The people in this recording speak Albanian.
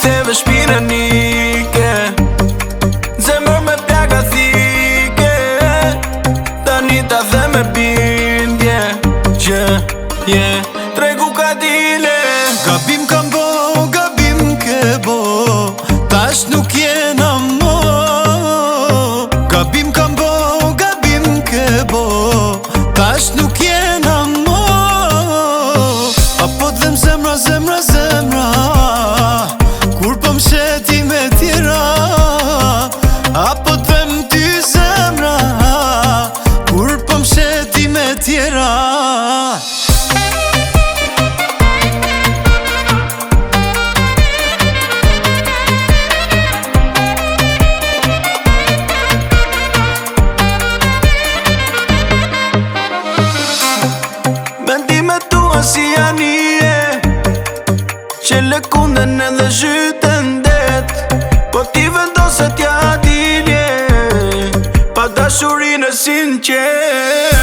ktheve shpina nike, zemër me plaka thike, tani ta the me bindje që tregu ka dile. Gabim kam bo, gabim ke bo, tash nuk jena mo. Gabim kam bo, gabim ke bo, tash nuk jena mo. Apo t'dhem zemra, zemra, zemra, kur po m'sheti me tjera. Apo t'dhem ty zemra, kur po m'sheti me tjera. Mendimet tua si anije që lëkunden edhe zhyten det, po ti vendose t'ja dilje pa dashurinë sinqer.